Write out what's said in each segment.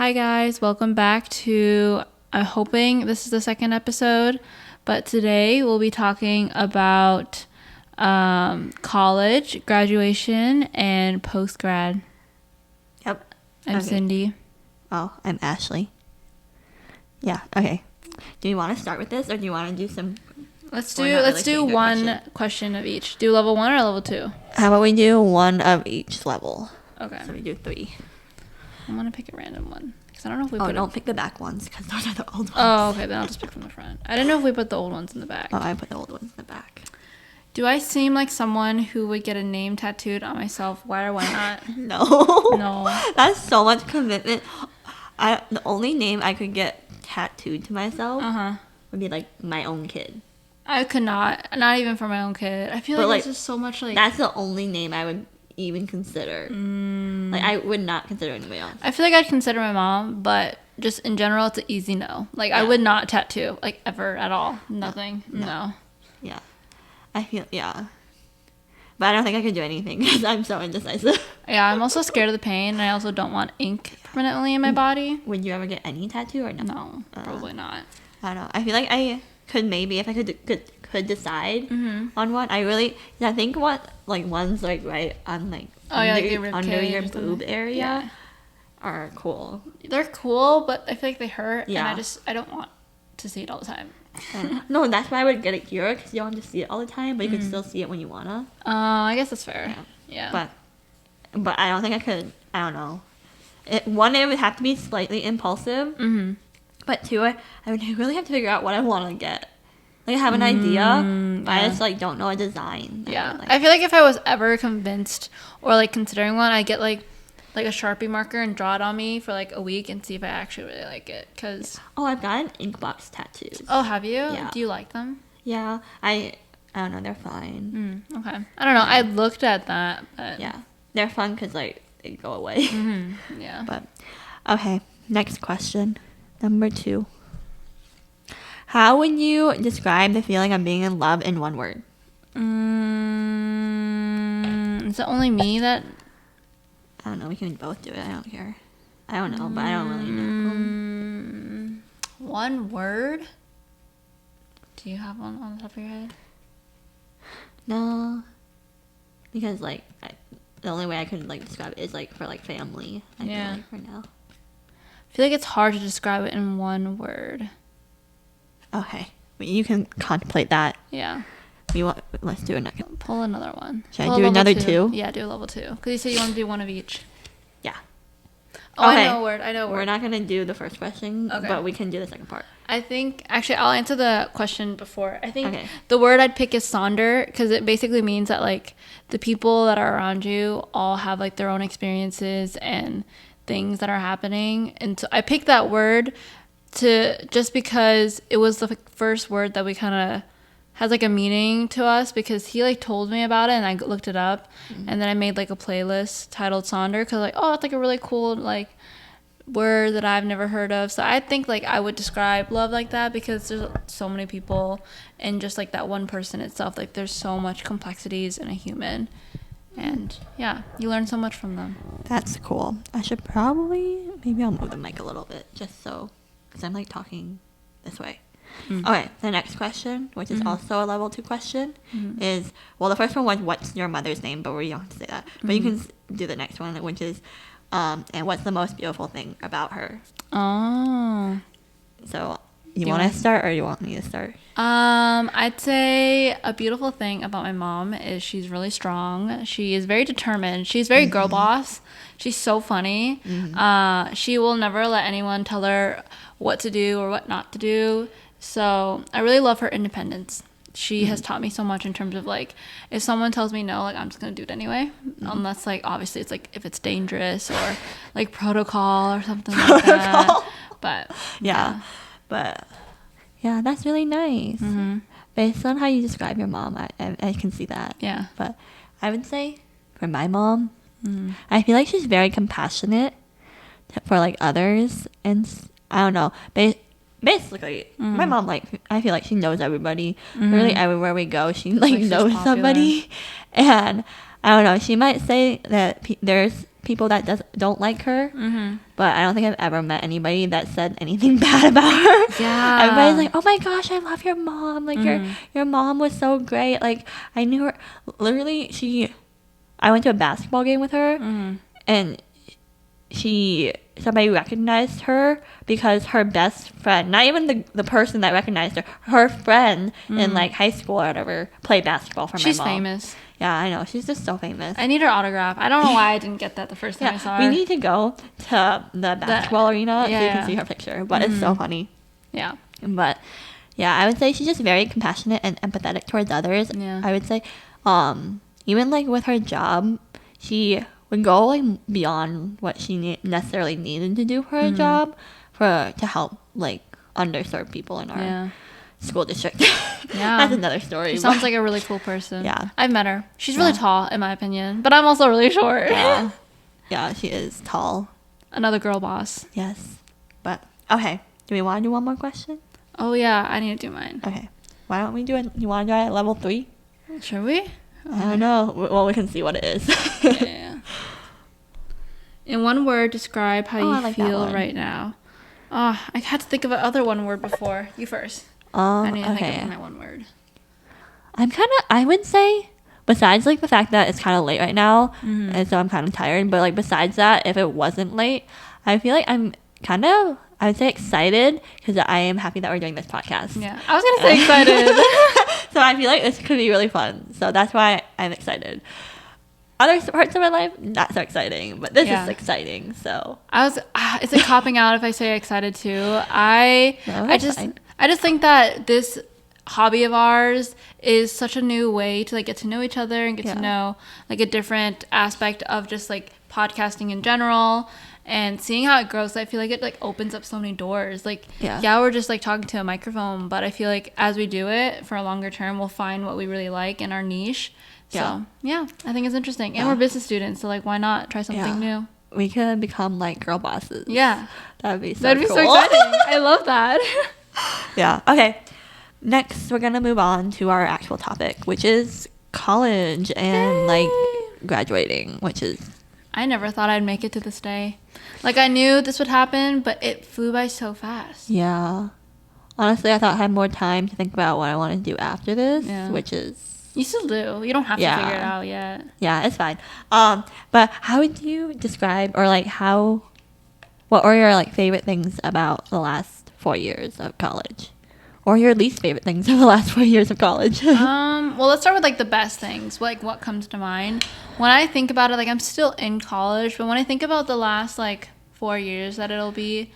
Hi guys, welcome back to, I'm hoping this is the second episode, but today we'll be talking about college, graduation, and post-grad. Yep. I'm Cindy. Oh, I'm Ashley. Yeah, okay. Do you want to start with this, or do you want to do some... Let's do one question of each. Do level 1 or level 2? How about we do one of each level? Okay. So we do 3. I'm going to pick a random one. Because I don't know if we don't pick the back ones, because those are the old ones. Oh, okay. Then I'll just pick from the front. I didn't know if we put the old ones in the back. Oh, I put the old ones in the back. Do I seem like someone who would get a name tattooed on myself? Why or why not? No. That's so much commitment. The only name I could get tattooed to myself would be, like, my own kid. I could not even for my own kid. I feel like there's just so much, like... That's the only name I would even consider. Like, I would not consider anybody else. I feel like I'd consider my mom, but just in general, it's an easy no. Like, yeah. I would not tattoo, like, ever at all. Nothing. No. Yeah. I feel, yeah. But I don't think I could do anything because I'm so indecisive. Yeah, I'm also scared of the pain, and I also don't want ink permanently in my body. Would you ever get any tattoo or no? No, probably not. I don't know. I feel like I could maybe, if I could decide on one. I think ones like right on like under your boob area are cool. They're cool, but I feel like they hurt. Yeah. And I don't want to see it all the time. No, that's why I would get it here, because you don't have to see it all the time, but you can still see it when you wanna. I guess that's fair. Yeah. But I don't think I could. I don't know. It would have to be slightly impulsive. But 2, I would really have to figure out what I want to get. Like, I have an idea, but I just, like, don't know a design. Yeah. I feel like if I was ever convinced or, like, considering one, I'd get, like a Sharpie marker and draw it on me for, like, a week and see if I actually really like it. Cause... Oh, I've got an ink box tattoos. Oh, have you? Yeah. Do you like them? Yeah. I don't know. They're fine. Okay. I don't know. I looked at that, but... Yeah. They're fun because, like, they go away. Yeah. But, okay. Next question. Number 2. How would you describe the feeling of being in love in one word? Is it only me that... I don't know. We can both do it. I don't care. I don't know, but I don't really know. One word? Do you have one on the top of your head? No. Because, like, the only way I could, like, describe it is, like, for, like, family. I feel like, for now. I feel like it's hard to describe it in one word. Okay. But you can contemplate that. Yeah. Let's do another. Pull another one. Should I do another 2? Yeah, do a level 2. Because you said you want to do one of each. Yeah. Oh, okay. I know a word. We're not going to do the first question, but we can do the second part. I think, actually, I'll answer the question before. I think the word I'd pick is sonder, because it basically means that, like, the people that are around you all have, like, their own experiences and things that are happening. And so I picked that word just because it was the first word that we kind of has, like, a meaning to us, because he, like, told me about it and I looked it up, and then I made, like, a playlist titled Sonder, because, like, oh, it's, like, a really cool, like, word that I've never heard of. So I think, like, I would describe love like that, because there's so many people, and just, like, that one person itself, like, there's so much complexities in a human, and yeah, you learn so much from them. That's cool. I should maybe I'll move the mic a little bit, just so, because I'm, like, talking this way. Okay, the next question, which is also a level 2 question, is, well, the first one was, what's your mother's name? But we don't have to say that. But you can do the next one, which is, and what's the most beautiful thing about her? Oh. So, you want to start, or you want me to start? I'd say a beautiful thing about my mom is she's really strong. She is very determined. She's very girl boss. She's so funny. She will never let anyone tell her what to do or what not to do. So I really love her independence. She has taught me so much in terms of, like, if someone tells me no, like, I'm just going to do it anyway. Unless, like, obviously it's, like, if it's dangerous or, like, protocol or something like that. But, yeah. But, yeah, that's really nice. Based on how you describe your mom, I can see that. Yeah. But I would say, for my mom, I feel like she's very compassionate for, like, others. And, I don't know, basically, my mom, like, I feel like she knows everybody. Really, everywhere we go, she, like, knows somebody. And I don't know. She might say that there's people that don't like her, but I don't think I've ever met anybody that said anything bad about her. Yeah. Everybody's like, oh my gosh, I love your mom. Like your mom was so great. Like I knew her. Literally, I went to a basketball game with her, and somebody recognized her because her best friend, not even the person that recognized her friend in like high school or whatever, played basketball for my mom. She's famous. Yeah, I know. She's just so famous. I need her autograph. I don't know why I didn't get that the first time I saw her. We need to go to the basketball arena so you can see her picture. But it's so funny. Yeah. But yeah, I would say she's just very compassionate and empathetic towards others. Yeah. I would say, even like with her job, she would go like beyond what she necessarily needed to do for her job to help like underserved people in our school district. Yeah. That's another story. She sounds like a really cool person. Yeah. I've met her. She's really tall, in my opinion. But I'm also really short. Yeah. Yeah, she is tall. Another girl boss. Yes. But, okay. Do we want to do one more question? Oh, yeah. I need to do mine. Okay. Why don't we do it? You want to do it at level 3? Should we? I don't know. Well, we can see what it is. Yeah. In one word, describe how you feel right now. Oh, I had to think of another one word before. You first. I need to think of my one word. I would say, besides like the fact that it's kind of late right now, and so I'm kind of tired, but like besides that, if it wasn't late, I feel like I'm kind of, I would say excited because I am happy that we're doing this podcast. Yeah, I was going to say excited. So I feel like this could be really fun. So that's why I'm excited. Other parts of my life, not so exciting, but this is exciting. So it's like copping out if I say excited too. I just think that this hobby of ours is such a new way to like get to know each other and get to know like a different aspect of just like podcasting in general and seeing how it grows. I feel like it like opens up so many doors. Like we're just like talking to a microphone, but I feel like as we do it for a longer term, we'll find what we really like in our niche. So I think it's interesting. And we're business students, so like why not try something new? We could become like girl bosses. Yeah. That'd be so That'd be so exciting. I love that. Yeah. Okay. Next, we're going to move on to our actual topic, which is college and like graduating, which is... I never thought I'd make it to this day. Like I knew this would happen, but it flew by so fast. Yeah. Honestly, I thought I had more time to think about what I want to do after this, which is... You still do. You don't have to figure it out yet. Yeah, it's fine. But how would you describe or like what are your like favorite things about the last 4 years of college? Or your least favorite things of the last 4 years of college? Well, let's start with like the best things. Like what comes to mind? When I think about it, like I'm still in college, but when I think about the last like 4 years that it'll be,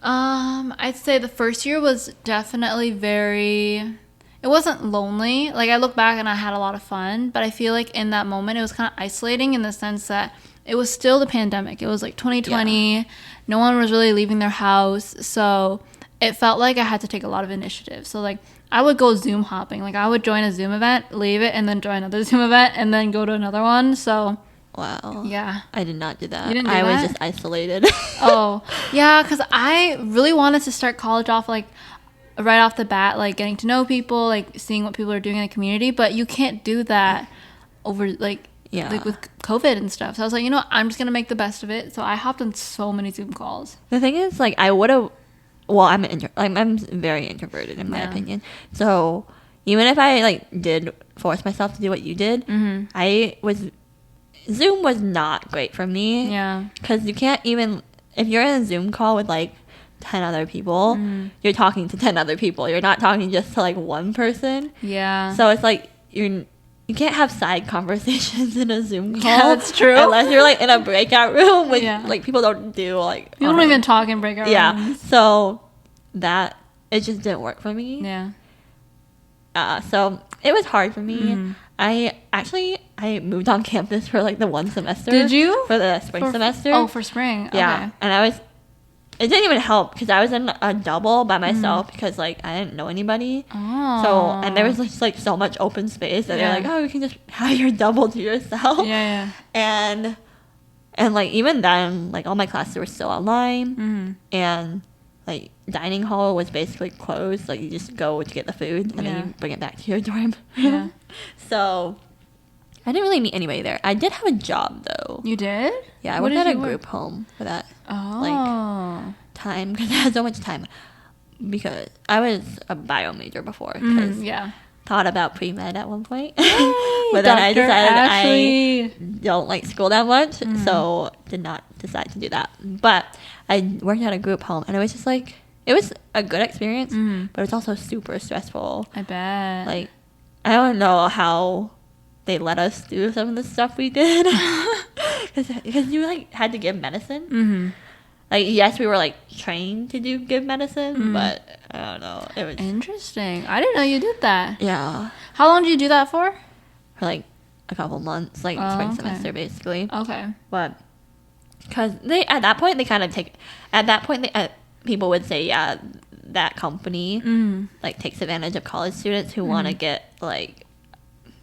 I'd say the first year was definitely it wasn't lonely. Like I look back and I had a lot of fun, but I feel like in that moment it was kind of isolating in the sense that it was still the pandemic. It was like 2020. Yeah. No one was really leaving their house. So it felt like I had to take a lot of initiative. So like I would go Zoom hopping. Like I would join a Zoom event, leave it, and then join another Zoom event, and then go to another one. So wow. Yeah. I did not do that. You didn't do that? I was just isolated. Oh, yeah, because I really wanted to start college off like right off the bat, like getting to know people, like seeing what people are doing in the community, but you can't do that over like with COVID and stuff. So I was like, you know what? I'm just gonna make the best of it. So I hopped on so many Zoom calls. The thing is, like, I would have. Well, I'm very introverted in my opinion. So even if I like did force myself to do what you did, Zoom was not great for me. Yeah, because you can't even if you're in a Zoom call with like 10 other people, you're talking to 10 other people. You're not talking just to like one person. Yeah. So it's like you can't have side conversations in a Zoom call. Yeah, that's true. Unless you're like in a breakout room, which like people don't do. Like people don't even talk in breakout rooms. Yeah. So that it just didn't work for me. Yeah. So it was hard for me. I moved on campus for like the one semester. Did you? For the spring semester. Oh, for spring. Yeah. Okay. And it didn't even help because I was in a double by myself because like I didn't know anybody. Oh. So and there was just like so much open space that they're like, oh, you can just have your double to yourself. Yeah. And like even then, like all my classes were still online, and like dining hall was basically closed. Like you just go to get the food and then you bring it back to your dorm. Yeah. So I didn't really meet anybody there. I did have a job though. You did? Yeah, I worked at a group home for that time because I had so much time. Because I was a bio major before. Thought about pre-med at one point. But then I decided I don't like school that much. So did not decide to do that. But I worked at a group home and it was just like, it was a good experience, but it was also super stressful. I bet. Like, I don't know how they let us do some of the stuff we did. Because you like had to give medicine. Like, yes, we were like trained to give medicine, but I don't know. It was interesting. I didn't know you did that. Yeah. How long did you do that for? For like a couple months, like spring semester, basically. Okay. But because at that point people would say, yeah, that company like takes advantage of college students who want to get like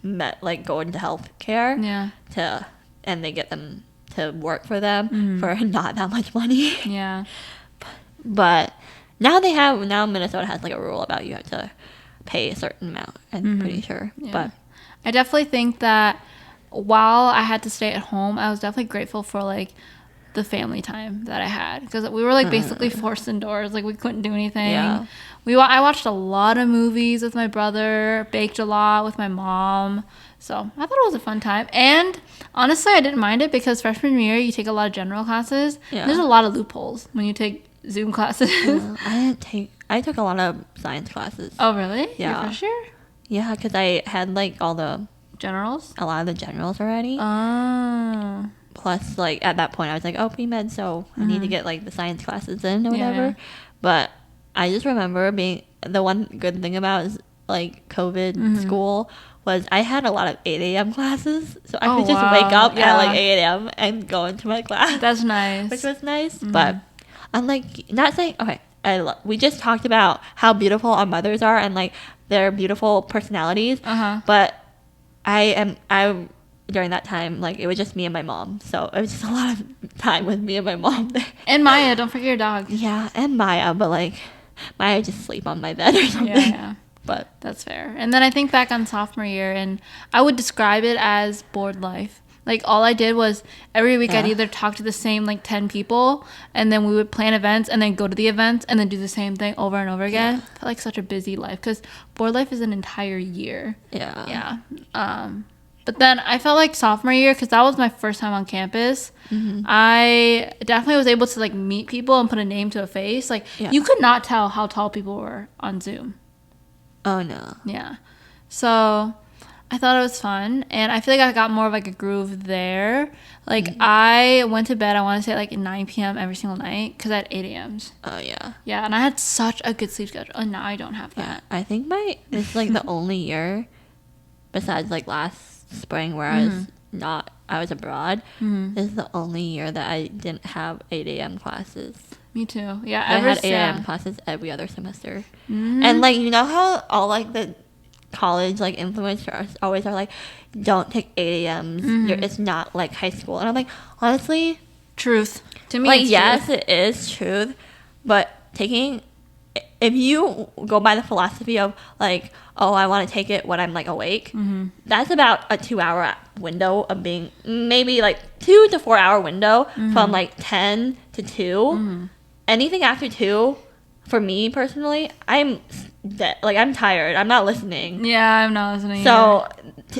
go into healthcare. Yeah. And they get them to work for them for not that much money. Yeah. But now Minnesota has like a rule about you have to pay a certain amount, I'm pretty sure. Yeah. But I definitely think that while I had to stay at home, I was definitely grateful for like the family time that I had, because we were like basically forced indoors. Like we couldn't do anything. Yeah. I watched a lot of movies with my brother, baked a lot with my mom. So I thought it was a fun time. And honestly, I didn't mind it because freshman year, you take a lot of general classes. Yeah. There's a lot of loopholes when you take Zoom classes. I took a lot of science classes. Oh, really? Yeah. Your first year? Yeah, because I had like all the... Generals? A lot of the generals already. Oh. Plus, like, at that point, I was like, oh, pre-med, so I need to get, like, the science classes in or whatever. Yeah. But I just remember the one good thing about, like, COVID school was I had a lot of 8 a.m. classes. So I could just wake up at, like, 8 a.m. and go into my class. That's nice. Which was nice. But I'm, like, not saying... Okay, we just talked about how beautiful our mothers are and, like, their beautiful personalities. But I during that time, like, it was just me and my mom. So it was just a lot of time with me and my mom there. And Maya, don't forget your dog. Yeah, and Maya, but, like, Maya just sleep on my bed or something. Yeah. But that's fair. And then I think back on sophomore year, and I would describe it as bored life. Like, all I did was every week I'd either talk to the same, like, 10 people, and then we would plan events, and then go to the events, and then do the same thing over and over again. I felt like such a busy life, because board life is an entire year. Yeah. Yeah. But then I felt like sophomore year, because that was my first time on campus, I definitely was able to, like, meet people and put a name to a face. Like, you could not tell how tall people were on Zoom. Oh, no. Yeah. So I thought it was fun, and I feel like I got more of, like, a groove there. Like, I went to bed, I want to say, like, 9 p.m. every single night, because I had 8 a.m.s. Oh, yeah. Yeah, and I had such a good sleep schedule, and now I don't have that. Yeah, I think this is, like, the only year, besides, like, last spring where I was abroad, this is the only year that I didn't have 8 a.m. classes. Me too. Yeah, I had 8 a.m. classes every other semester. And, like, you know how all, like, the college, like, influencers always are like, don't take 8 a.m.s. It's not like high school. And I'm like, honestly, truth. To me, like, it's yes, truth. It is truth. But if you go by the philosophy of, like, oh, I want to take it when I'm, like, awake, that's about a 2-hour window of being, maybe, like, 2 to 4 hour window from, like, 10 to 2. Anything after 2, for me personally, I'm dead. Like, I'm tired. I'm not listening. Yeah, I'm not listening. So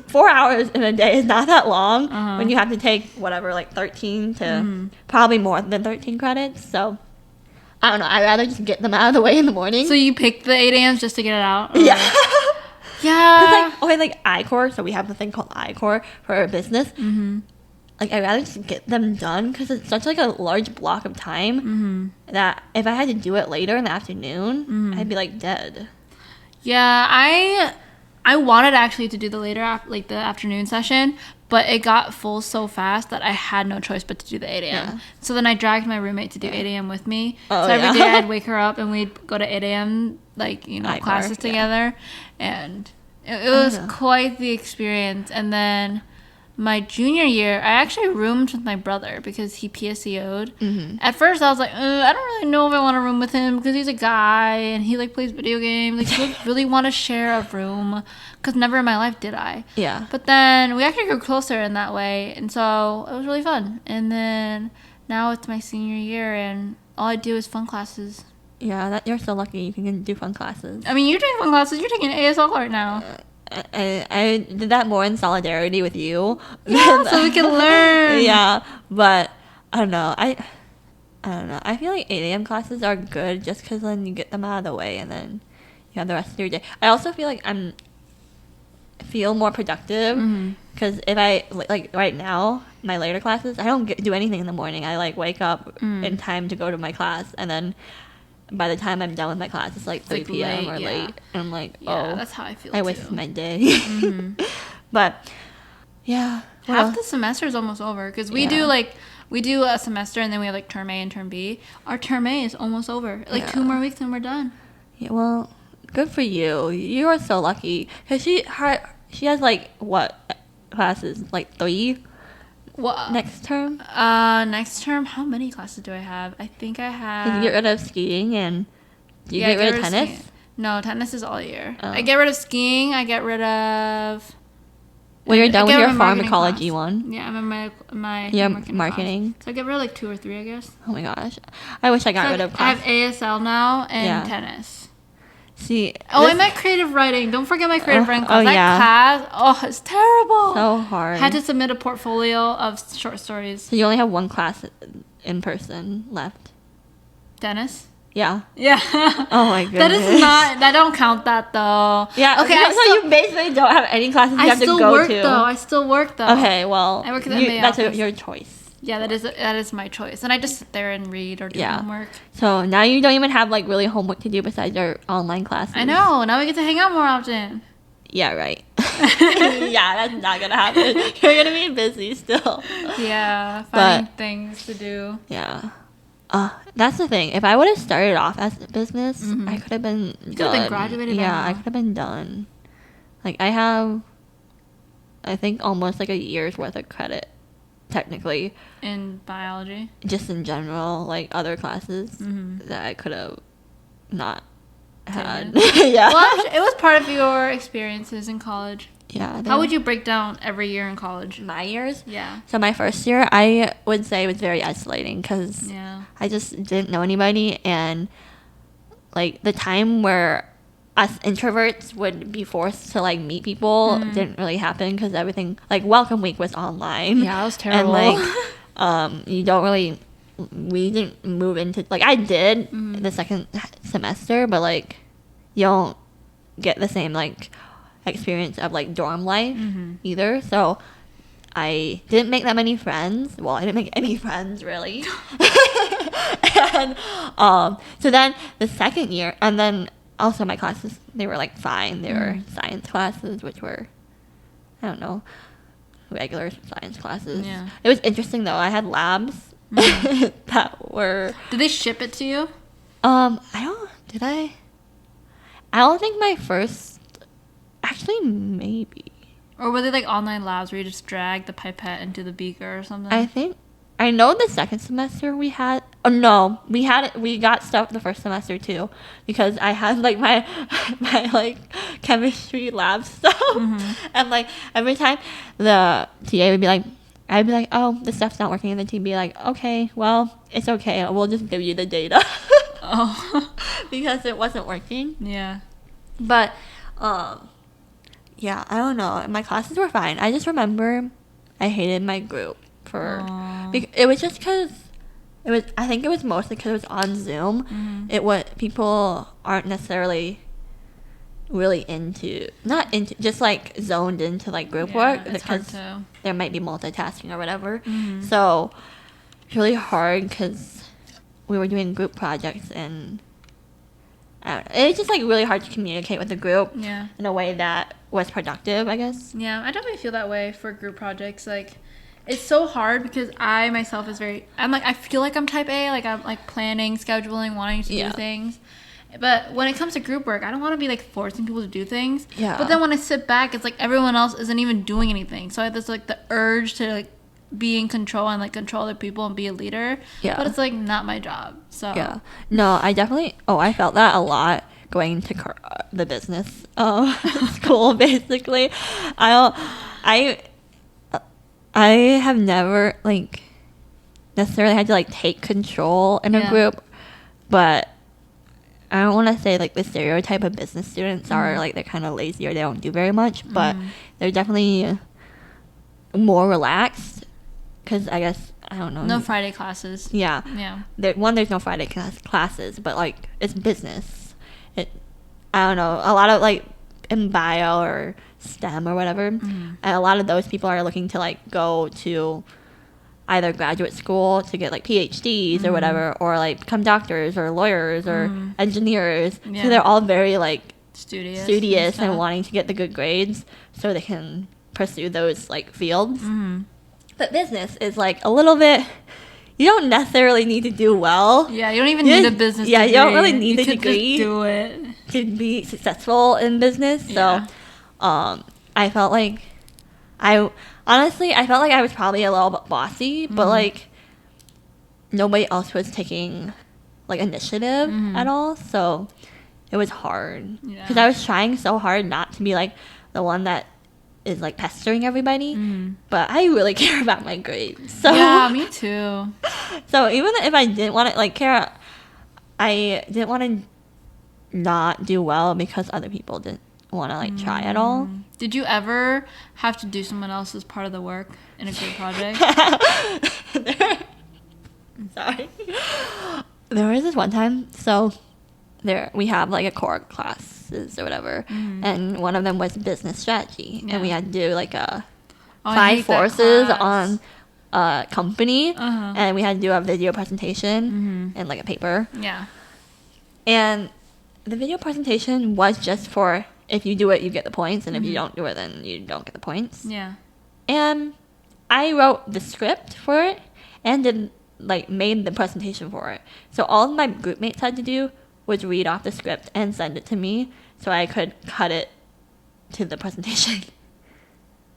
4 hours in a day is not that long when you have to take whatever, like, 13 to probably more than 13 credits. So I don't know. I'd rather just get them out of the way in the morning. So you picked the 8 a.m. just to get it out? Or? Yeah. Yeah. Because, like I-Corps, so we have the thing called I-Corps for our business. Like, I'd rather just get them done because it's such, like, a large block of time that if I had to do it later in the afternoon, I'd be, like, dead. Yeah, I wanted actually to do the the afternoon session, but it got full so fast that I had no choice but to do the 8 a.m. Yeah. So then I dragged my roommate to do 8 a.m. with me. So every day I'd wake her up and we'd go to 8 a.m. like, you know, classes together. And it was quite the experience. And then my junior year, I actually roomed with my brother because he PSEO'd. At first, I was like, I don't really know if I want to room with him because he's a guy and he like plays video games. Like, he doesn't really want to share a room because never in my life did I. Yeah. But then we actually grew closer in that way, and so it was really fun. And then now it's my senior year, and all I do is fun classes. Yeah, you're so lucky you can do fun classes. I mean, you're doing fun classes. You're taking ASL right now. I did that more in solidarity with you. Yeah, so we can learn. Yeah, but I don't know. I don't know. I feel like 8 a.m. classes are good just because then you get them out of the way and then you have the rest of your day. I also feel like I feel more productive because if I like right now my later classes, I don't do anything in the morning. I like wake up in time to go to my class, and then by the time I'm done with my class, it's like 3 p.m. or late. And I'm like, that's how I feel I wasted my day. But, yeah. Half the semester is almost over because we do a semester and then we have like term A and term B. Our term A is almost over. Like 2 more weeks and we're done. Yeah, well, good for you. You are so lucky. Because she has like, what, classes? Like 3? What? Next term? Next term, how many classes do I have? I think I have... Did you get rid of skiing and... Do you get rid of tennis? Skiing. No, tennis is all year. Oh. I get rid of skiing. I get rid of... Well, you're done with your pharmacology one. Yeah, I'm in my marketing. Class. So I get rid of like 2 or 3, I guess. Oh my gosh. I wish I got rid of class. I have ASL now and tennis. See, I meant creative writing. Don't forget my creative writing class. Class, it's terrible. So hard. I had to submit a portfolio of short stories. So you only have one class in person left? Dennis? Yeah. Yeah. Oh my goodness. I don't count that though. Yeah. Okay. So you basically don't have any classes you have to go to. I still work though. Okay. Well, I work at the MBA office. That's your choice. Yeah, that is my choice. And I just sit there and read or do homework. So now you don't even have like really homework to do besides your online classes. I know. Now we get to hang out more often. Yeah, right. Yeah, that's not gonna happen. You're gonna be busy still. Yeah, finding things to do. Yeah. That's the thing. If I would have started off as a business, I could have been done. Could have been graduated. Yeah, I could have been done. Like I have, I think almost like a year's worth of credit. Technically in biology, just in general, like other classes that I could have not had. Yeah, well, it was part of your experiences in college. Yeah. How would you break down every year in college? My years? Yeah. So my first year, I would say was very isolating because I just didn't know anybody, and like the time where us introverts would be forced to like meet people didn't really happen because everything like welcome week was online. Yeah, it was terrible. And like we didn't move into like I did the second semester, but like you don't get the same like experience of like dorm life either. So I didn't make that many friends. Well, I didn't make any friends really. And so then the second year, and then also my classes, they were like fine. They were science classes, which were, I don't know, regular science classes. Yeah. It was interesting though. I had labs that were. Did they ship it to you? Did I? I don't think my first. Actually, maybe. Or were they like online labs where you just drag the pipette into the beaker or something? I know the second semester we had. Oh no, we had it. We got stuff the first semester too, because I had like my like chemistry lab stuff, and like every time the TA would be like, I'd be like, oh, the stuff's not working, and the TA would be like, okay, well, it's okay. We'll just give you the data. Because it wasn't working. Yeah. But, yeah, I don't know. My classes were fine. I just remember I hated my group it was just because I think it was mostly because it was on Zoom. People aren't necessarily really just like zoned into like group work because there might be multitasking or whatever. So it's really hard because we were doing group projects and I don't know, it's just like really hard to communicate with the group in a way that was productive, I guess. Yeah, I definitely feel that way for group projects. Like, it's so hard because I myself I feel like I'm type A. Like, I'm like planning, scheduling, wanting to do things. But when it comes to group work, I don't want to be like forcing people to do things. Yeah. But then when I sit back, it's like everyone else isn't even doing anything. So I have this like the urge to like be in control and like control other people and be a leader. Yeah. But it's like not my job. So yeah. No, I definitely. Oh, I felt that a lot going to the business school. Basically, I have never like necessarily had to like take control in a group, but I don't want to say like the stereotype of business students are like they're kind of lazy or they don't do very much, but they're definitely more relaxed because I guess I don't know. No Friday classes. Yeah. Yeah. There's no Friday classes, but like it's business. I don't know. A lot of like in bio or STEM or whatever, and a lot of those people are looking to like go to either graduate school to get like PhDs or whatever, or like become doctors or lawyers or engineers. So they're all very like studious and wanting to get the good grades so they can pursue those like fields. But business is like a little bit, you don't necessarily need to do well. Yeah, you don't even need a business degree. Yeah, you don't really need a degree just do it to be successful in business. So I felt like I felt like I was probably a little bit bossy, but like nobody else was taking like initiative at all, so it was hard because I was trying so hard not to be like the one that is like pestering everybody, but I really care about my grades. So yeah, me too. So even if I didn't want to like care, I didn't want to not do well because other people didn't want to like try at all. Did you ever have to do someone else's part of the work in a group project? Sorry. There was this one time, so we have like a core classes or whatever, and one of them was business strategy, and we had to do like a 5 forces on a company, and we had to do a video presentation and like a paper. Yeah. And the video presentation was just for if you do it, you get the points, and if you don't do it, then you don't get the points. Yeah. And I wrote the script for it and made the presentation for it. So all my group mates had to do was read off the script and send it to me so I could cut it to the presentation.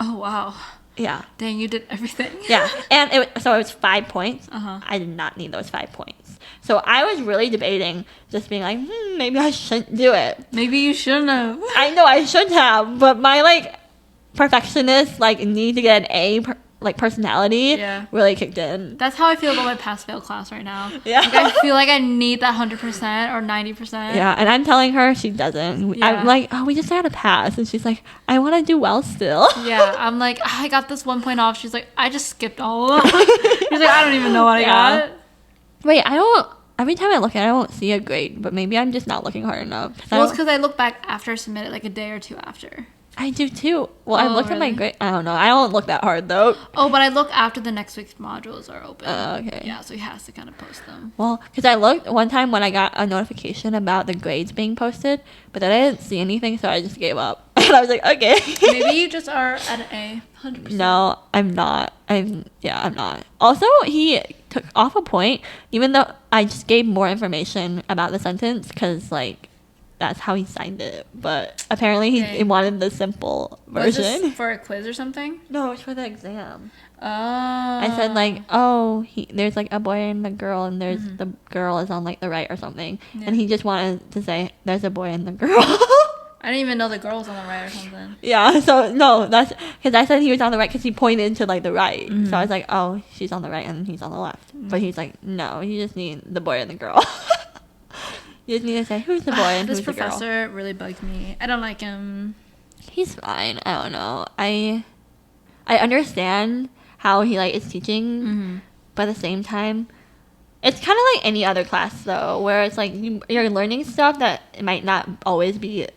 Oh, wow. Yeah. Dang, you did everything. Yeah. And it was 5 points. Uh-huh. I did not need those 5 points. So I was really debating just being like, maybe I shouldn't do it. Maybe you shouldn't have. I know I should have, but my perfectionist need to get an A personality really kicked in. That's how I feel about my pass-fail class right now. Yeah. I feel like I need that 100% or 90%. Yeah, and I'm telling her she doesn't. Yeah. I'm like, oh, we just got to pass. And she's like, I want to do well still. Yeah, I'm like, I got this 1 point off. She's like, I just skipped all of them. She's like, I don't even know what I got. Wait, every time I look at it, I won't see a grade, but maybe I'm just not looking hard enough. Well, it's because I look back after I submit it, like a day or two after. I do too. Well, I looked at my grade. I don't know. I don't look that hard though. Oh, but I look after the next week's modules are open. Okay. Yeah, so he has to kind of post them. Well, because I looked one time when I got a notification about the grades being posted, but then I didn't see anything, so I just gave up. And I was like, okay. Maybe you just are at an A, 100%. No, I'm not. I'm not. Also, he took off a point, even though I just gave more information about the sentence, because that's how he signed it, but apparently he wanted the simple version. Was this for a quiz or something? No, it's for the exam. Oh. I said there's a boy and a girl, and there's the girl is on the right or something, and he just wanted to say there's a boy and the girl. I didn't even know the girl was on the right or something. Yeah, so no, that's because I said he was on the right because he pointed to the right. So I was like, oh, she's on the right and he's on the left, but he's like, no, you just need the boy and the girl. You just need to say, who's the boy and who's the girl? This professor really bugged me. I don't like him. He's fine. I don't know. I understand how he is teaching, but at the same time, it's kind of like any other class though, where it's you're learning stuff that it might not always be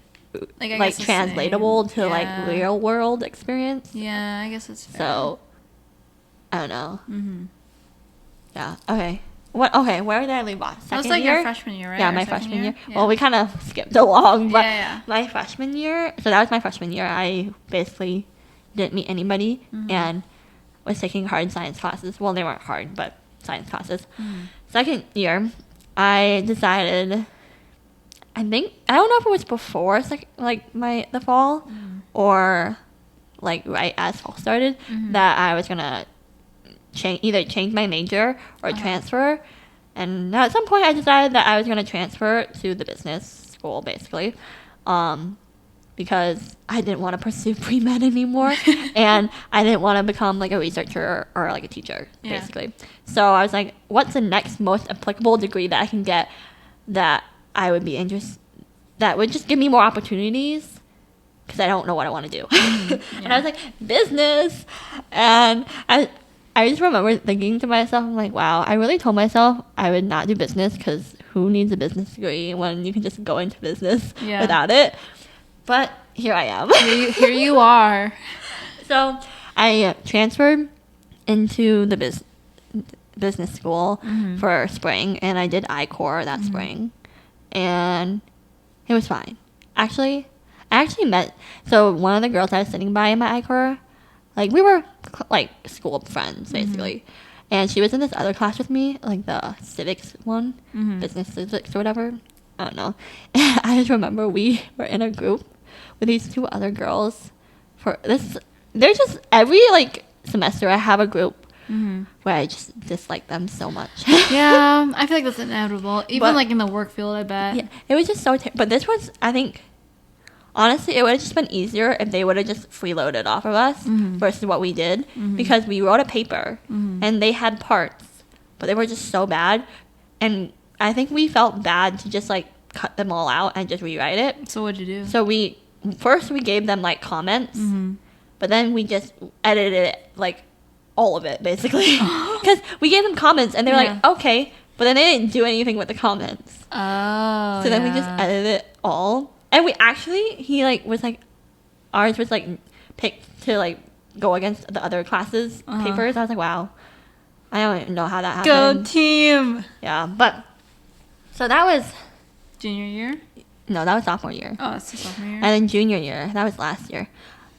translatable to real world experience. Yeah, I guess it's fair. So I don't know. Yeah. Okay. What? Okay, where did I leave off? Second year? Your freshman year, right? Yeah, my freshman year. Yeah. Well, we kind of skipped along, but yeah. My freshman year, so that was my freshman year, I basically didn't meet anybody and was taking hard science classes. Well, they weren't hard, but science classes. Second year, I decided I don't know if it was before the fall or like right as fall started that I was gonna either change my major or transfer. And at some point I decided that I was gonna transfer to the business school basically, because I didn't want to pursue pre-med anymore and I didn't want to become like a researcher or like a teacher basically. So I was like, what's the next most applicable degree that I can get that I would be interested, that would just give me more opportunities, because I don't know what I want to do. And I was like, business. And I just remember thinking to myself, I'm like, wow, I really told myself I would not do business, because who needs a business degree when you can just go into business without it. But here I am. Here you are. So I transferred into the business school for spring, and I did I-Corps that spring. And it was fine. I actually met, so one of the girls I was sitting by in my I-Corps, like we were like school friends basically. And she was in this other class with me, like the civics one, business civics or whatever. I don't know. And I just remember we were in a group with these two other girls for this. There's just every like semester I have a group where I just dislike them so much. Yeah, I feel like that's inevitable. Even like in the work field, I bet. Yeah, it was just so but this was, I think, honestly, it would have just been easier if they would have just freeloaded off of us versus what we did, because we wrote a paper and they had parts, but they were just so bad, and I think we felt bad to just like cut them all out and just rewrite it. So what'd you do? So we gave them like comments, but then we just edited it, like all of it basically, because we gave them comments and they were like, okay, but then they didn't do anything with the comments. Oh, so then we just edited it all, and we actually was like, ours was like picked to like go against the other classes papers. I was like, wow, I don't even know how that happened. Go team. Yeah, but so that was junior year. No, that was sophomore year. Oh, that's the sophomore year. And then junior year, that was last year.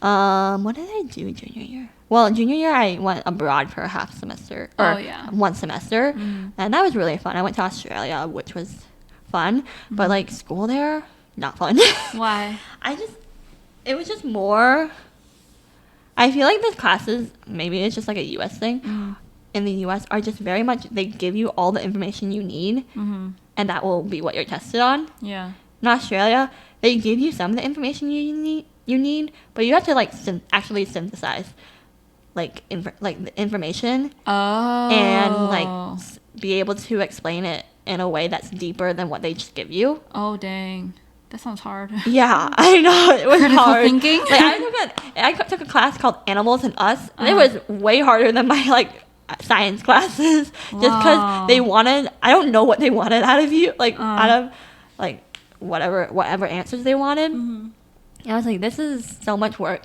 What did I do junior year? Well, junior year I went abroad for a half semester, or 1 semester, and that was really fun. I went to Australia, which was fun, but like school there, not fun. Why? It was just more. I feel like the classes, maybe it's just like a U.S. thing. In the U.S. are just very much, they give you all the information you need, and that will be what you're tested on. Yeah. In Australia, they give you some of the information you need, but you have to like actually synthesize like the information and like be able to explain it in a way that's deeper than what they just give you. Oh dang, that sounds hard. Yeah, I know, it was critical hard. Thinking. Like I took a class called Animals and Us, and it was way harder than my like science classes, just because they wanted, I don't know what they wanted out of you, like out of like whatever answers they wanted. And I was like, this is so much work.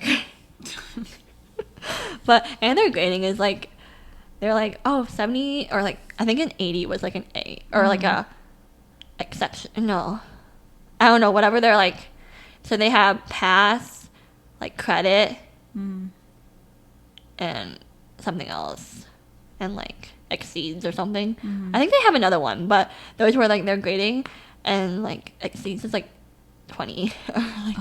And their grading is like, they're like, oh, 70, or like I think an 80 was like an A, or like a exception. No, I don't know, whatever they're like. So they have pass, like credit, and something else, and like exceeds or something. I think they have another one, but those were like their grading, and like exceeds is like 20 or like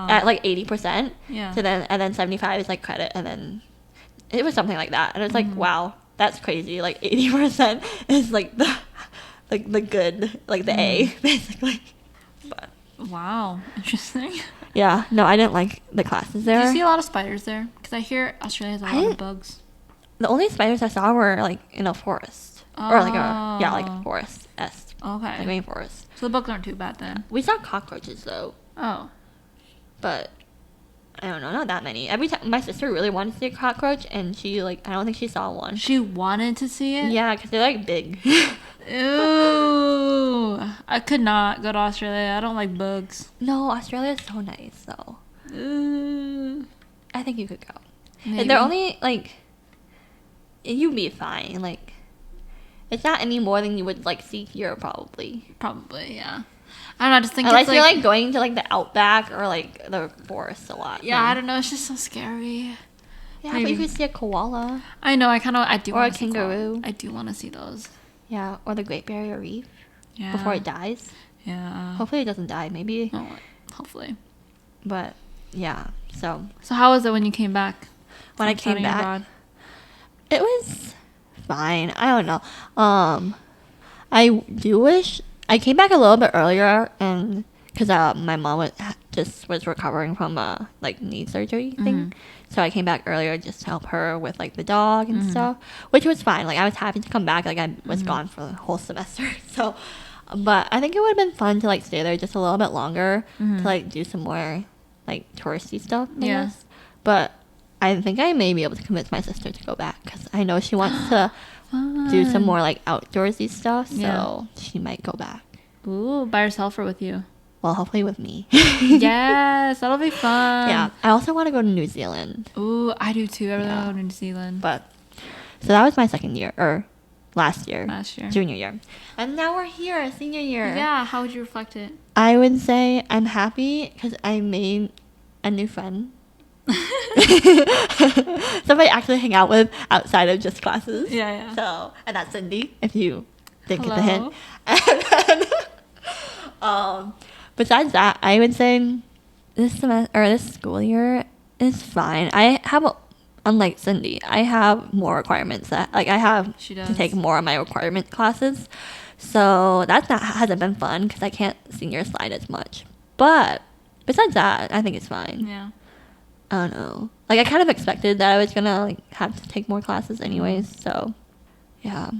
at like 80%. Yeah. So then 75 is like credit, and then it was something like that, and it's like, wow, that's crazy. Like 80% is like the good, like the A basically. But wow, interesting. Yeah, no, I didn't like the classes there. Do you see a lot of spiders there? Because I hear Australia has a lot of bugs. The only spiders I saw were like in a forest, or like a forest-esque, Okay, like rainforest. So the bugs aren't too bad then. We saw cockroaches though. Oh, but I don't know, not that many. Every time my sister really wanted to see a cockroach, and she like, I don't think she saw one. She wanted to see it? Yeah, because they're like big. Ooh, I could not go to Australia. I don't like bugs. No, Australia is so nice though. Ooh. I think you could go. Maybe. And they're only like, you'd be fine. Like, it's not any more than you would like see here probably. Probably, yeah. I don't know, I just think unless it's you're like going to like the outback or like the forest a lot. Yeah, I don't know. It's just so scary. Yeah, but you could see a koala. I know. I do. Or a kangaroo. I do want to see those. Yeah, or the Great Barrier Reef. Yeah. Before it dies. Yeah. Hopefully it doesn't die. Maybe. Oh, hopefully. But yeah. So how was it when you came back? When I came back, abroad? It was fine. I don't know. I do wish I came back a little bit earlier, and because my mom was recovering from like knee surgery thing, so I came back earlier just to help her with like the dog and stuff, which was fine. Like I was happy to come back. Like I was gone for the whole semester, so. But I think it would have been fun to like stay there just a little bit longer to like do some more like touristy stuff. I guess. But I think I may be able to convince my sister to go back because I know she wants to do some more like outdoorsy stuff. So she might go back. Ooh, by herself or with you? Well, hopefully with me. Yes, that'll be fun. Yeah, I also want to go to New Zealand. Ooh, I do too. I really want to go to New Zealand. But so that was my second year, or last year, junior year, and now we're here, senior year. Yeah, how would you reflect it? I would say I'm happy because I made a new friend. Somebody actually hang out with outside of just classes. Yeah. So, and that's Cindy, if you didn't get the hint. And then, besides that, I would say this semester or this school year is fine. I have unlike Cindy, I have more requirements that like I have to take more of my requirement classes. So hasn't been fun because I can't senior slide as much. But besides that, I think it's fine. Yeah. I don't know. Like I kind of expected that I was gonna like have to take more classes anyways. So yeah.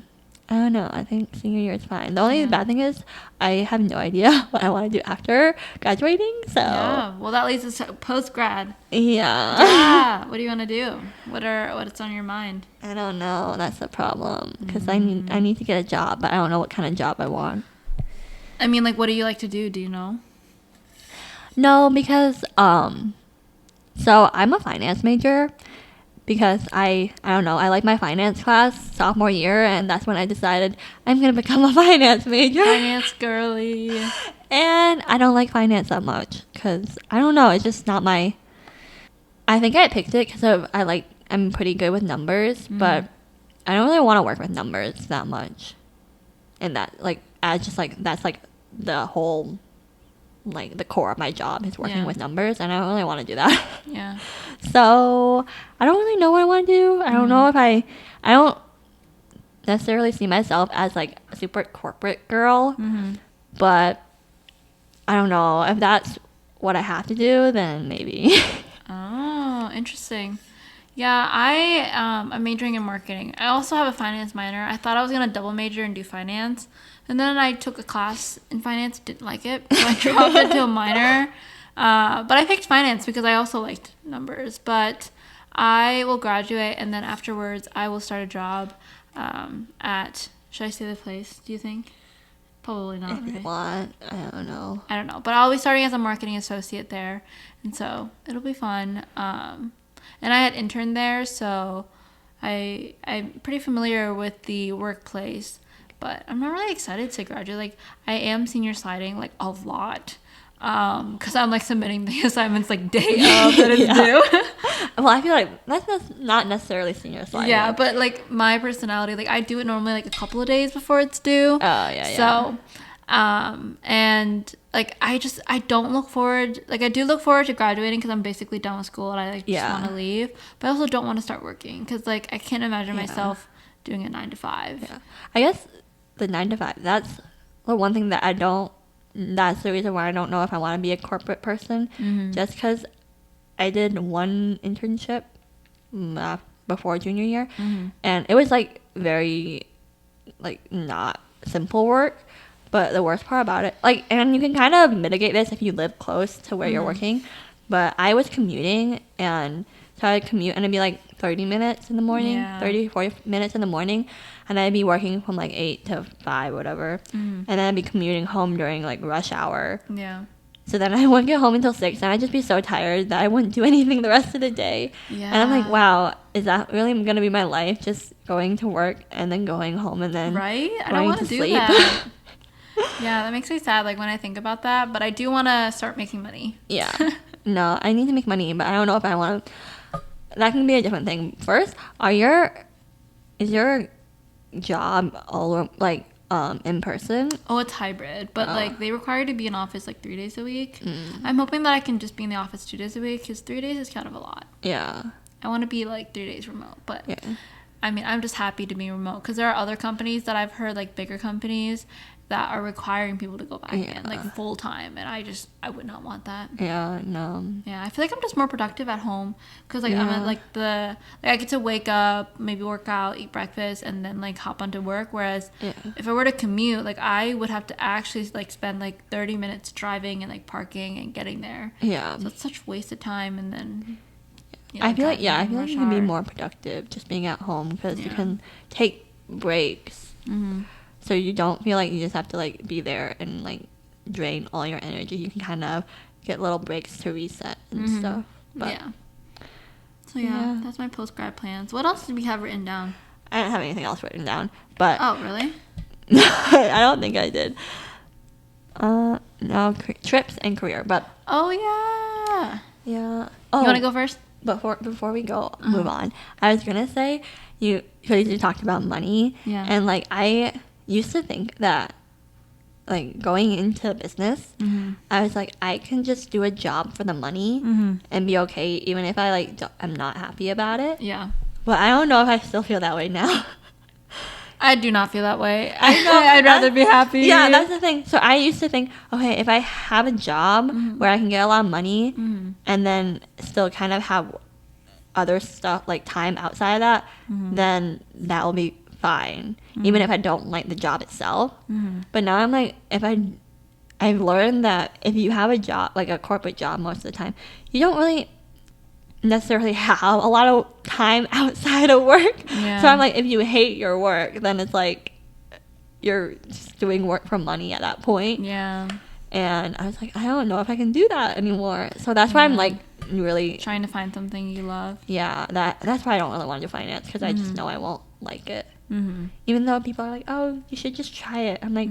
I don't know. I think senior year is fine. The only bad thing is I have no idea what I want to do after graduating. So yeah. Well, that leads us to post grad. Yeah. What do you want to do? What's on your mind? I don't know. That's the problem because I need to get a job, but I don't know what kind of job I want. I mean, like, what do you like to do? Do you know? No, because so I'm a finance major. Because I don't know, I like my finance class sophomore year, and that's when I decided I'm going to become a finance major. Finance girly. And I don't like finance that much because, I don't know, it's just not my... I think I picked it because I'm pretty good with numbers, but I don't really want to work with numbers that much. And that, like, that's, like, the whole... like the core of my job is working with numbers, and I don't really want to do that. Yeah. So I don't really know what I want to do. I don't know if I don't necessarily see myself as like a super corporate girl, but I don't know if that's what I have to do. Then maybe. Oh, interesting. Yeah, I'm majoring in marketing. I also have a finance minor. I thought I was gonna double major and do finance. And then I took a class in finance, didn't like it, so I dropped it to a minor. But I picked finance because I also liked numbers. But I will graduate, and then afterwards I will start a job at, should I say the place, do you think? Probably not. If you want, I don't know. I don't know. But I'll be starting as a marketing associate there. And so it'll be fun. And I had interned there, so I'm pretty familiar with the workplace. But I'm not really excited to graduate. Like, I am senior sliding, like, a lot. Because I'm, like, submitting the assignments, like, day of that it's due. Well, I feel like that's not necessarily senior sliding. Yeah, but, like, my personality, like, I do it normally, like, a couple of days before it's due. Oh, yeah. So, and, like, I don't look forward, like, I do look forward to graduating because I'm basically done with school and I, like, just want to leave. But I also don't want to start working because, like, I can't imagine myself doing a 9 to 5. Yeah. I guess... the 9 to 5, that's the one thing that that's the reason why I don't know if I want to be a corporate person, just because I did one internship before junior year, and it was like very like not simple work, but the worst part about it, like, and you can kind of mitigate this if you live close to where you're working, but I was commuting, and so I'd commute and it'd be like 30 minutes in the morning, 40 minutes in the morning, and I'd be working from like 8 to 5, whatever, and then I'd be commuting home during like rush hour. Yeah. So then I wouldn't get home until 6, and I'd just be so tired that I wouldn't do anything the rest of the day. Yeah. And I'm like, wow, is that really going to be my life? Just going to work and then going home and then right? I don't want to do that. Yeah, that makes me sad, like, when I think about that, but I do want to start making money. Yeah. No, I need to make money, but I don't know if I want to. That can be a different thing. First, is your job all like in person. Oh, it's hybrid, but like they require you to be in office like 3 days a week. I'm hoping that I can just be in the office 2 days a week, because 3 days is kind of a lot. Yeah. I want to be like 3 days remote, but I mean, I'm just happy to be remote, because there are other companies that I've heard, like bigger companies, that are requiring people to go back in like full time, and I would not want that. Yeah, no. Yeah, I feel like I'm just more productive at home, because like I'm at like I get to wake up, maybe work out, eat breakfast, and then like hop onto work. Whereas if I were to commute, like I would have to actually like spend like 30 minutes driving and like parking and getting there. Yeah, so it's such wasted time. And then I feel like you can be more productive just being at home, because you can take breaks. So you don't feel like you just have to like be there and like drain all your energy. You can kind of get little breaks to reset and stuff. But so that's my post-grad plans. What else did we have written down? I don't have anything else written down, but oh really? I don't think I did. No, trips and career, but oh yeah. Oh, you want to go first? Before we go move on, I was gonna say you talked about money, and like I used to think that like going into business, I was like, I can just do a job for the money and be okay, even if I like I'm not happy about it. Yeah, but I don't know if I still feel that way now. I do not feel that way. I know. I'd rather be happy. Yeah, that's the thing. So I used to think, okay, if I have a job where I can get a lot of money and then still kind of have other stuff like time outside of that, then that will be fine, even if I don't like the job itself. But now I'm like, I've learned that if you have a job, like a corporate job, most of the time, you don't really necessarily have a lot of time outside of work. So I'm like, if you hate your work, then it's like you're just doing work for money at that point. And I was like, I don't know if I can do that anymore. So that's why I'm like really trying to find something you love. That's why I don't really want to do finance, because I just know I won't like it. Even though people are like, oh, you should just try it, I'm like,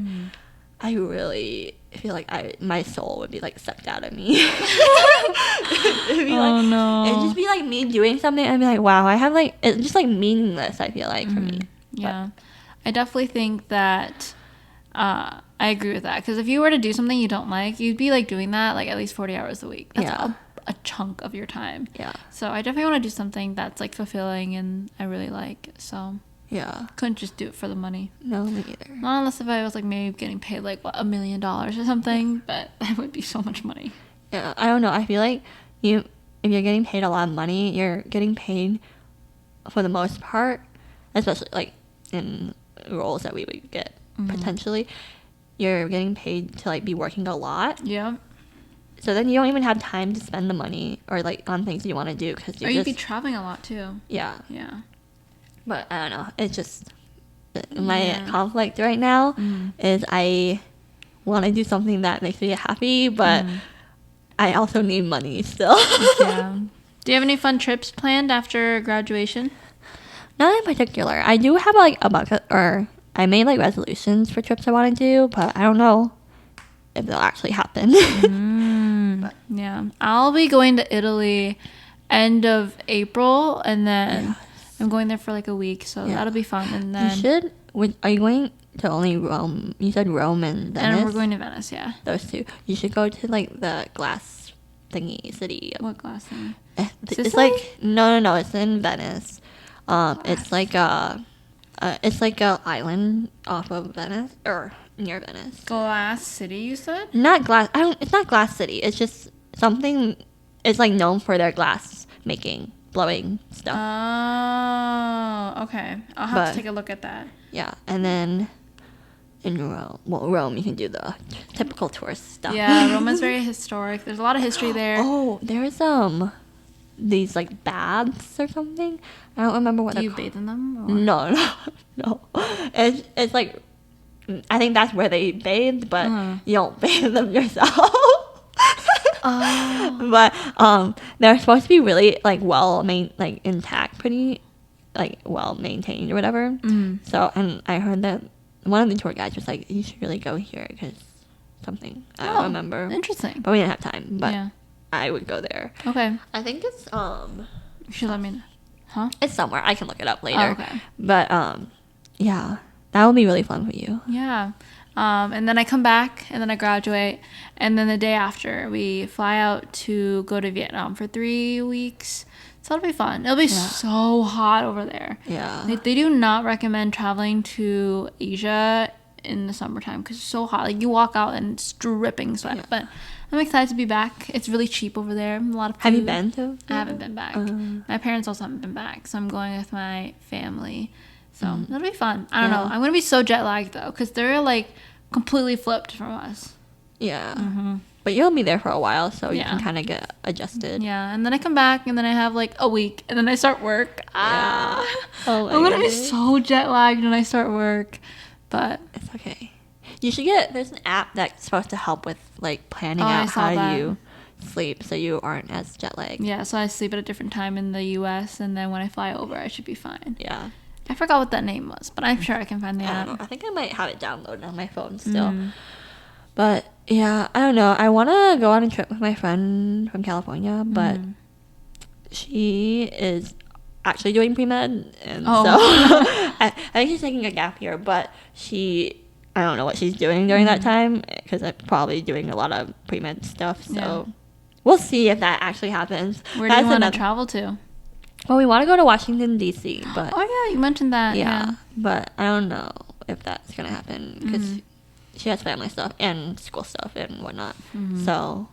I really feel like my soul would be like sucked out of me. It'd just be like me doing something and be like, wow, I have like, it's just like meaningless, I feel like, for me. I definitely think that I agree with that, because if you were to do something you don't like, you'd be like doing that like at least 40 hours a week. That's a chunk of your time. So I definitely want to do something that's like fulfilling and I really like. So couldn't just do it for the money. No, me either. Not unless if I was like maybe getting paid like $1 million or something, but that would be so much money. I don't know, I feel like if you're getting paid a lot of money, you're getting paid for the most part, especially like in roles that we would get potentially, you're getting paid to like be working a lot. So then you don't even have time to spend the money or like on things you want to do, because you'd be traveling a lot too. But I don't know, it's just my conflict right now is I want to do something that makes me happy, but I also need money still. Do you have any fun trips planned after graduation? Not in particular. I do have like a bucket, or I made like resolutions for trips I want to do, but I don't know if they'll actually happen. I'll be going to Italy end of April, and then I'm going there for like a week, so that'll be fun. And then are you going to only Rome? You said Rome and Venice? And we're going to Venice, those two. You should go to like the glass thingy city. What glass thingy? It's like no, it's in Venice. It's like a island off of Venice, or near Venice. Glass City, you said? Not glass. It's not Glass City. It's just something. It's like known for their glass making, blowing stuff. Oh, okay. I'll have to take a look at that. Yeah, and then in Rome, you can do the typical tourist stuff. Yeah, Rome is very historic. There's a lot of history there. Oh, there's these like baths or something. I don't remember what. Do you bathe in them? Or? No. It's like, I think that's where they bathe, but you don't bathe them yourself. But they're supposed to be really like intact, pretty like well maintained or whatever. So, and I heard that one of the tour guides was like, you should really go here because something. I don't remember. Interesting. But we didn't have time. But I would go there. Okay. I think it's You should let me know. Huh? It's somewhere. I can look it up later. Oh, okay. But yeah. That would be really fun for you. Yeah. And then I come back, and then I graduate, and then the day after we fly out to go to Vietnam for 3 weeks. So it'll be fun. It'll be so hot over there. Yeah. They do not recommend traveling to Asia in the summertime because it's so hot. Like, you walk out and it's dripping sweat. Yeah. But I'm excited to be back. It's really cheap over there. A lot of food. Have you been to? I haven't been back. My parents also haven't been back, so I'm going with my family. So it'll be fun. I don't know. I'm gonna be so jet lagged though, because they're like completely flipped from us. Yeah. Mm-hmm. But you'll be there for a while, so you can kind of get adjusted. Yeah, and then I come back, and then I have like a week, and then I start work. Yeah. Oh my I'm gonna be so jet lagged when I start work, but it's okay. You should get. There's an app that's supposed to help with like planning out how you sleep, so you aren't as jet lagged. Yeah, so I sleep at a different time in the U.S., and then when I fly over, I should be fine. Yeah. I forgot what that name was, but I'm sure I can find the app. I don't know. I think I might have it downloaded on my phone still. But yeah, I don't know. I want to go on a trip with my friend from California, but she is actually doing pre-med, and so I think she's taking a gap year, but I don't know what she's doing during that time, because I'm probably doing a lot of pre-med stuff, so we'll see if that actually happens. Where do you want to travel to? Well, we want to go to Washington, D.C., but... Oh, yeah, you mentioned that. Yeah, but I don't know if that's going to happen, because she has family stuff and school stuff and whatnot. So,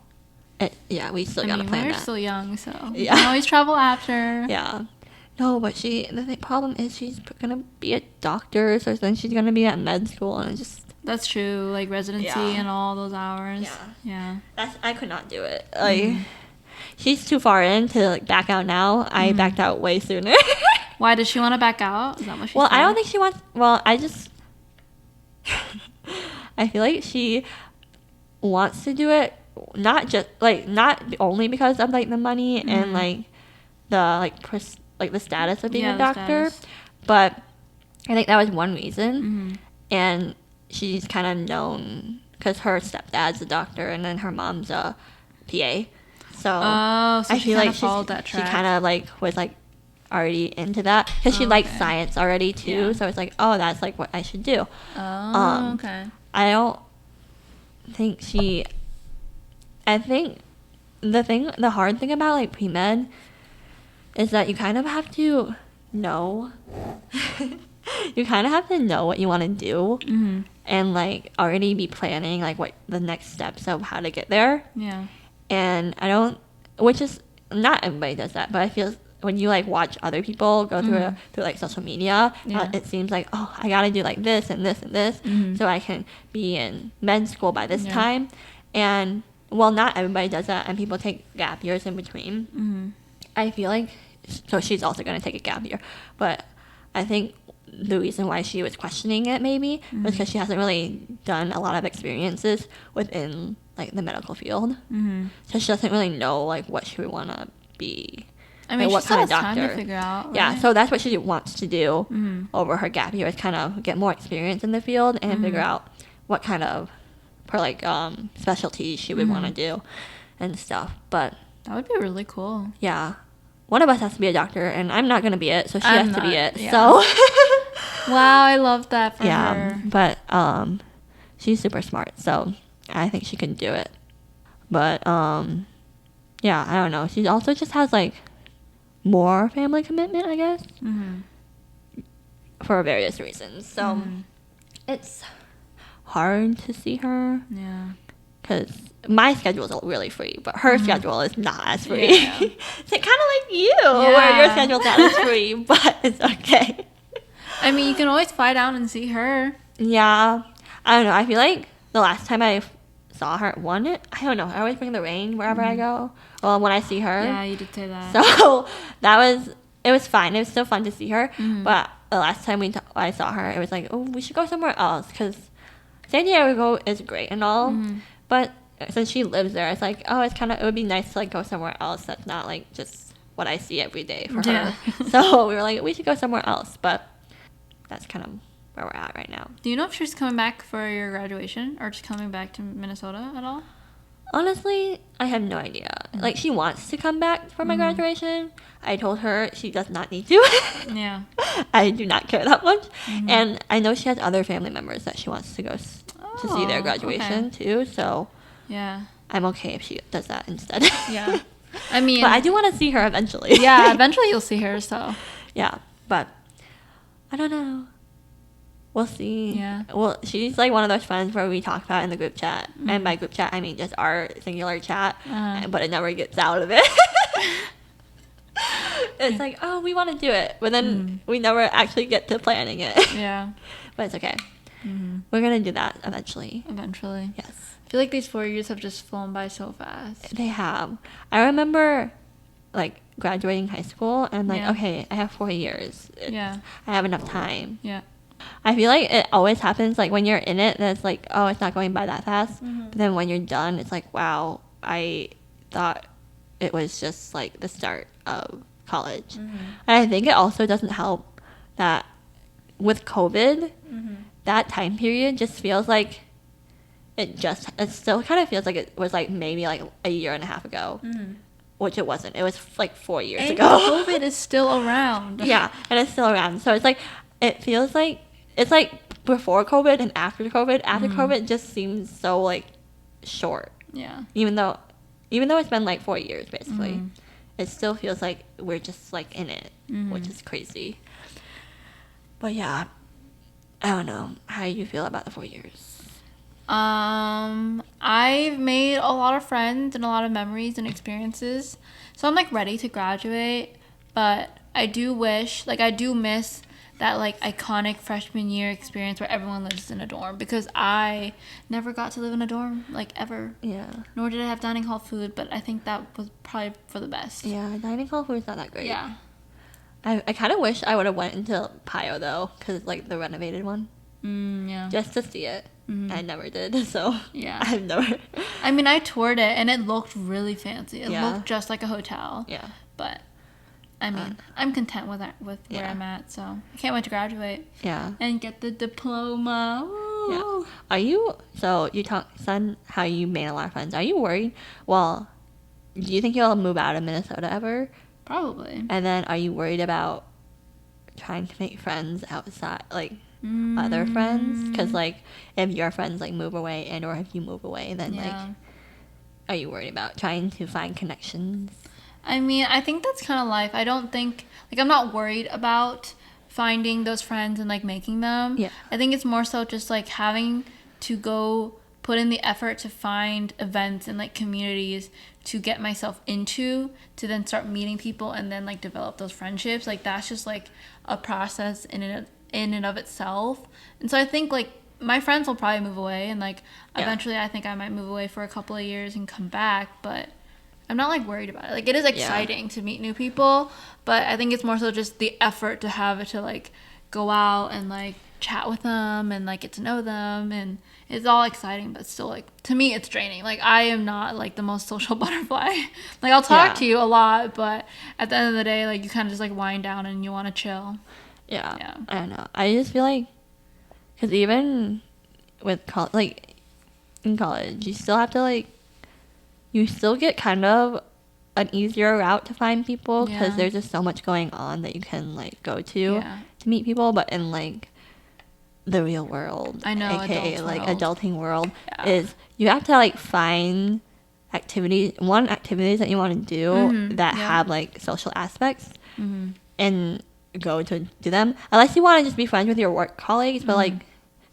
we still got to plan that. We're still young, so we can always travel after. Yeah. No, but the problem is she's going to be a doctor, so then she's going to be at med school, and it just... That's true, like residency and all those hours. Yeah. I could not do it. Like... She's too far in to like back out now. I backed out way sooner. Why does she want to back out? Is that what she said? I don't think she wants... Well, I just... I feel like she wants to do it not only because of like the money and like the the status of being a doctor, but I think that was one reason. And she's kind of known because her stepdad's a doctor and then her mom's a PA. So I feel like she kind of like was like already into that because she likes science already too. So it's like, oh, that's like what I should do. Okay. I don't think I think the hard thing about like pre-med is that you kind of have to know. You kind of have to know what you want to do and like already be planning like what the next steps of how to get there. Yeah. And which is not everybody does that, but I feel when you like watch other people go through like social media, it seems like, oh, I gotta do like this and this and this, so I can be in med school by this time. And well, not everybody does that, and people take gap years in between. I feel like so she's also gonna take a gap year, but I think the reason why she was questioning it maybe was because she hasn't really done a lot of experiences within like the medical field, so she doesn't really know like what she would want to be. I mean, what kind of doctor? Time to figure out. Right? Yeah, so that's what she wants to do over her gap year, is kind of get more experience in the field and figure out what kind of specialties she would want to do and stuff. But that would be really cool. Yeah, one of us has to be a doctor, and I'm not gonna be it, so she has to be it. Yeah. So wow, I love that for her. Yeah, but she's super smart, so I think she can do it. But yeah, I don't know. She also just has like more family commitment, I guess, for various reasons. So it's hard to see her. Yeah. Because my schedule is really free, but her schedule is not as free. Yeah. It's kind of like you, where your schedule's not as free, but it's okay. I mean, you can always fly down and see her. Yeah. I don't know. I feel like the last time I saw her, I don't know. I always bring the rain wherever I go. Well, when I see her. Yeah, you did say that. So it was fine. It was still fun to see her. But the last time I saw her, it was like, oh, we should go somewhere else, because San Diego is great and all. But since she lives there, it's like, oh, it would be nice to like go somewhere else that's not like just what I see every day for her. So we were like, we should go somewhere else. But that's kind of where we're at right now. Do you know if she's coming back for your graduation or just coming back to Minnesota at all? Honestly, I have no idea. Like, she wants to come back for my graduation. I told her she does not need to. Yeah. I do not care that much. And I know she has other family members that she wants to go to see their graduation too. So yeah, I'm okay if she does that instead. Yeah. I mean, but I do want to see her eventually. Yeah, eventually you'll see her. So yeah, but I don't know. We'll see. Yeah. Well, she's like one of those friends where we talk about in the group chat. And by group chat, I mean just our singular chat. But it never gets out of it. It's like, oh, we want to do it. But then we never actually get to planning it. Yeah. But it's okay. We're going to do that eventually. Eventually. Yes. I feel like these 4 years have just flown by so fast. They have. I remember, like, graduating high school and, like, okay, I have 4 years. I have enough time. Yeah. I feel like it always happens, like, when you're in it, then it's like, oh, it's not going by that fast. But then when you're done, it's like, wow, I thought it was just, like, the start of college. And I think it also doesn't help that with COVID, that time period just feels like it still kind of feels like it was, like, maybe, like, a year and a half ago. Which it wasn't. It was, like, 4 years ago. COVID is still around. Yeah, and it's still around. So it's like, it feels like, it's like before COVID and after COVID. After COVID just seems so, like, short. Yeah. Even though it's been, like, 4 years, basically. It still feels like we're just, like, in it, which is crazy. But, yeah, I don't know. How do you feel about the 4 years? I've made a lot of friends and a lot of memories and experiences. So I'm, like, ready to graduate. But I do wish, like, I do miss that, like, iconic freshman year experience where everyone lives in a dorm, because I never got to live in a dorm, like, ever. Yeah. Nor did I have dining hall food, but I think that was probably for the best. Yeah, dining hall food is not that great. Yeah. I kind of wish I would have went into Pio, though, because it's, like, the renovated one. Yeah. Just to see it. I never did, so yeah. I've never. I mean, I toured it, and it looked really fancy. It Yeah. looked just like a hotel. Yeah. But I mean, I'm content with where I'm at, so I can't wait to graduate. Yeah. And get the diploma. Ooh. Yeah. You said how you made a lot of friends. Are you worried? Well, do you think you'll move out of Minnesota ever? Probably. And then are you worried about trying to make friends outside, like other friends? Because, like, if your friends, like, move away and or if you move away, then, like, are you worried about trying to find connections? I mean, I think that's kind of life. I don't think, like, I'm not worried about finding those friends and, like, making them. Yeah. I think it's more so just, like, having to go put in the effort to find events and, like, communities to get myself into, to then start meeting people and then, like, develop those friendships. Like, that's just, like, a process in and of itself. And so I think, like, my friends will probably move away, and, like, eventually I think I might move away for a couple of years and come back, but I'm not, like, worried about it. Like, it is exciting to meet new people, but I think it's more so just the effort to have it to, like, go out and, like, chat with them and, like, get to know them, and it's all exciting, but still, like, to me, it's draining. Like, I am not, like, the most social butterfly. Like, I'll talk to you a lot, but at the end of the day, like, you kind of just, like, wind down and you want to chill. Yeah. I don't know. I just feel like, because even with like, in college, you still have to, like, you still get kind of an easier route to find people, because there's just so much going on that you can, like, go to meet people. But in, like, the real world, I know, aka like world. Adulting world, is you have to, like, find activities that you want to do that have, like, social aspects, and go to do them, unless you want to just be friends with your work colleagues. But like,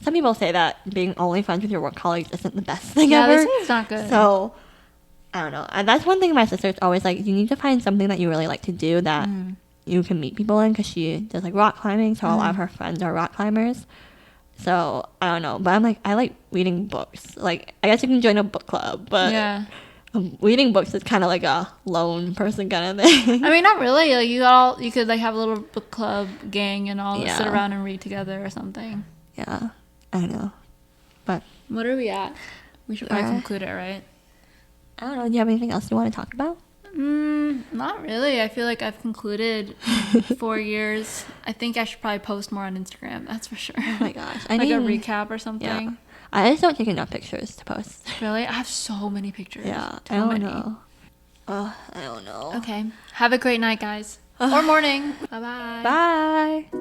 some people say that being only friends with your work colleagues isn't the best thing ever. They say it's not good. So I don't know. And that's one thing my sister's always like, you need to find something that you really like to do that you can meet people in, because she does, like, rock climbing, so a lot of her friends are rock climbers. So I don't know, but I'm like, I like reading books. Like, I guess you can join a book club, but reading books is kind of like a lone person kind of thing. I mean, not really. Like, you could, like, have a little book club gang and all sit around and read together or something. Yeah, I don't know. But what are we at? We should probably conclude it, right? I don't know. Do you have anything else you want to talk about? Not really. I feel like I've concluded 4 years. I think I should probably post more on Instagram. That's for sure. Oh my gosh. I need a recap or something. Yeah. I just don't take enough pictures to post. Really? I have so many pictures. Yeah, I don't know. I don't know. Okay. Have a great night, guys. Or morning. Bye-bye. Bye.